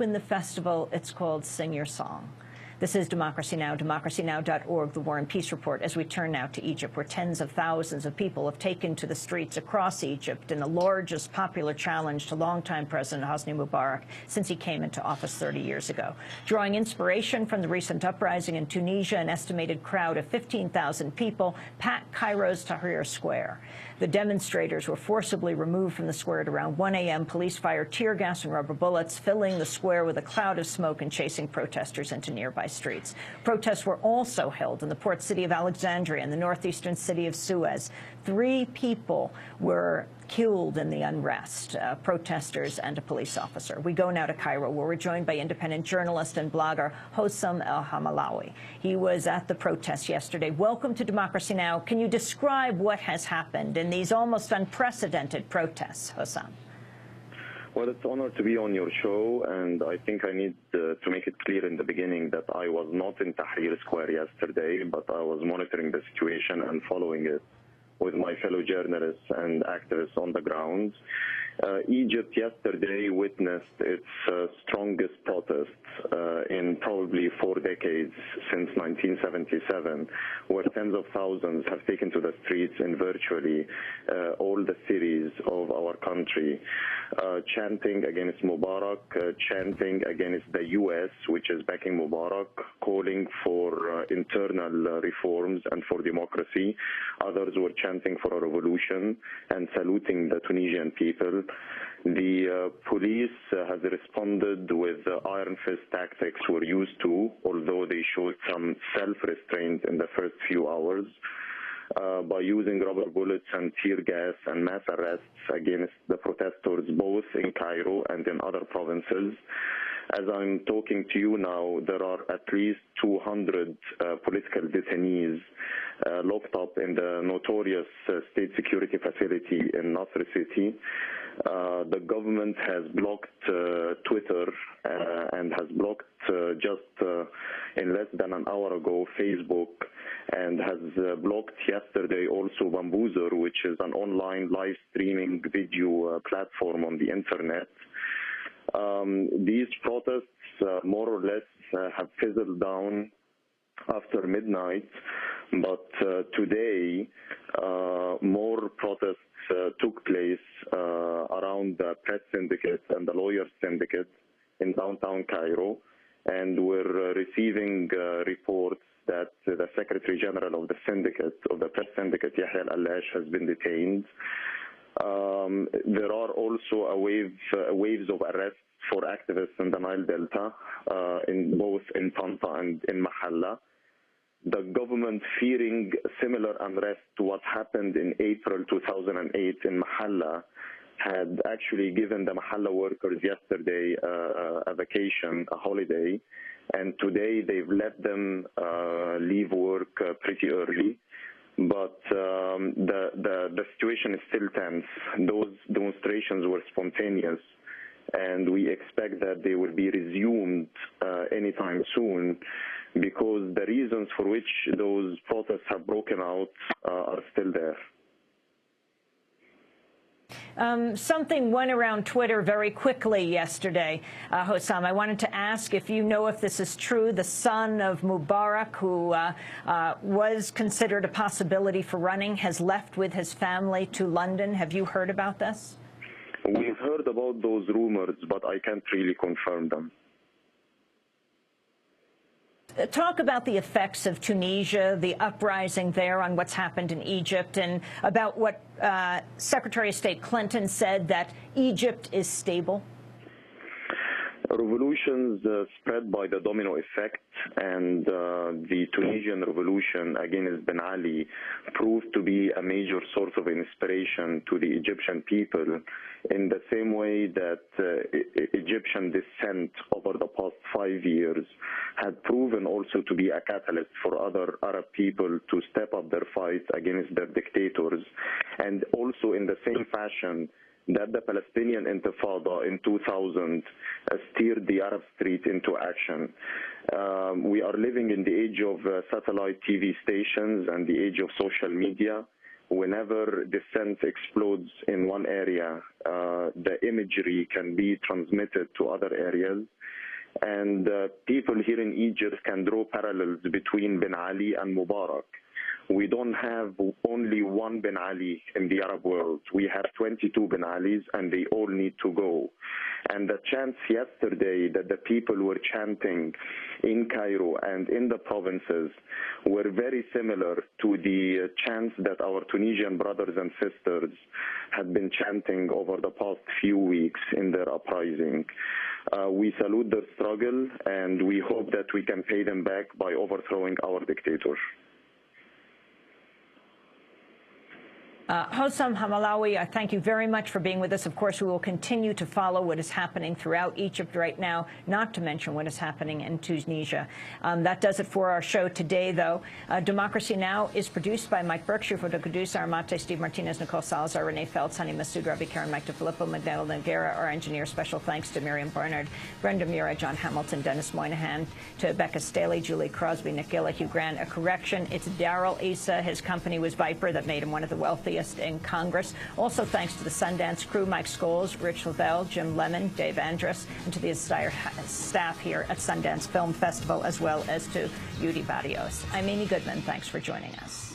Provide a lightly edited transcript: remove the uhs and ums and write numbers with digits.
open the festival. It's called Sing Your Song. This is Democracy Now!, democracynow.org, the War and Peace Report, as we turn now to Egypt, where tens of thousands of people have taken to the streets across Egypt in the largest popular challenge to longtime President Hosni Mubarak since he came into office 30 years ago. Drawing inspiration from the recent uprising in Tunisia, an estimated crowd of 15,000 people packed Cairo's Tahrir Square. The demonstrators were forcibly removed from the square at around 1 a.m. Police fired tear gas and rubber bullets, filling the square with a cloud of smoke and chasing protesters into nearby streets. Protests were also held in the port city of Alexandria and the northeastern city of Suez. 3 people were killed in the unrest, protesters and a police officer. We go now to Cairo, where we're joined by independent journalist and blogger Hossam el-Hamalawy. He was at the protest yesterday. Welcome to Democracy Now! Can you describe what has happened in these almost unprecedented protests, Hossam? Well, it's an honor to be on your show, and I think I need to make it clear in the beginning that I was not in Tahrir Square yesterday, but I was monitoring the situation and following it with my fellow journalists and activists on the ground. Egypt yesterday witnessed its strongest protests in probably 4 decades since 1977, where tens of thousands have taken to the streets in virtually all the cities of our country, chanting against Mubarak, chanting against the U.S., which is backing Mubarak, calling for internal reforms and for democracy. Others were chanting for a revolution and saluting the Tunisian people. The police has responded with iron fist tactics we're used to, although they showed some self-restraint in the first few hours, by using rubber bullets and tear gas and mass arrests against the protesters both in Cairo and in other provinces. As I'm talking to you now, there are at least 200 political detainees locked up in the notorious state security facility in Nasr City. The government has blocked Twitter and has blocked in less than an hour ago Facebook, and has blocked yesterday also Bambuzer, which is an online live streaming video platform on the internet. These protests more or less have fizzled down after midnight, but today more protests took place around the press syndicate and the lawyers syndicate in downtown Cairo, and we're receiving reports that the Secretary General of the syndicate, of the press syndicate, Yahya al-Allash, has been detained. There are also waves of arrests for activists in the Nile Delta, in both in Tanta and in Mahalla. The government, fearing similar unrest to what happened in April 2008 in Mahalla, had actually given the Mahalla workers yesterday a vacation, a holiday, and today they've let them leave work pretty early. But the situation is still tense. Those demonstrations were spontaneous, and we expect that they will be resumed anytime soon, because the reasons for which those protests have broken out are still there. Something went around Twitter very quickly yesterday, Hossam. I wanted to ask if you know if this is true. The son of Mubarak, who was considered a possibility for running, has left with his family to London. Have you heard about this? We've heard about those rumors, but I can't really confirm them. Talk about the effects of Tunisia, the uprising there, on what's happened in Egypt, and about what Secretary of State Clinton said, that Egypt is stable. Revolutions spread by the domino effect, and the Tunisian revolution against Ben Ali proved to be a major source of inspiration to the Egyptian people, in the same way that Egyptian dissent over the past 5 years had proven also to be a catalyst for other Arab people to step up their fight against their dictators, and also in the same fashion that the Palestinian Intifada in 2000 steered the Arab street into action. We are living in the age of satellite TV stations and the age of social media, whenever dissent explodes in one area, the imagery can be transmitted to other areas. And people here in Egypt can draw parallels between Ben Ali and Mubarak. We don't have only one Ben Ali in the Arab world. We have 22 Ben Alis, and they all need to go. And the chants yesterday that the people were chanting in Cairo and in the provinces were very similar to the chants that our Tunisian brothers and sisters had been chanting over the past few weeks in their uprising. We salute their struggle, and we hope that we can pay them back by overthrowing our dictator. Hossam Hamalawy, I thank you very much for being with us. Of course, we will continue to follow what is happening throughout Egypt right now, not to mention what is happening in Tunisia. That does it for our show today, though. Democracy Now! Is produced by Mike Berkshire, for the Kudus, Armate, Steve Martinez, Nicole Salazar, Renee Feld, Sunny Masood, Ravi Karen, Mike DeFilippo, Magdalena Guerra, our engineer. Special thanks to Miriam Barnard, Brenda Mura, John Hamilton, Dennis Moynihan, to Becca Staley, Julie Crosby, Nick Gilla, Hugh Grant. A correction, it's Darrell Issa. His company was Viper, that made him one of the wealthiest in Congress. Also thanks to the Sundance crew, Mike Scholes, Rich Lavelle, Jim Lemon, Dave Andrus, and to the entire staff here at Sundance Film Festival, as well as to Yudi Barrios. I'm Amy Goodman. Thanks for joining us.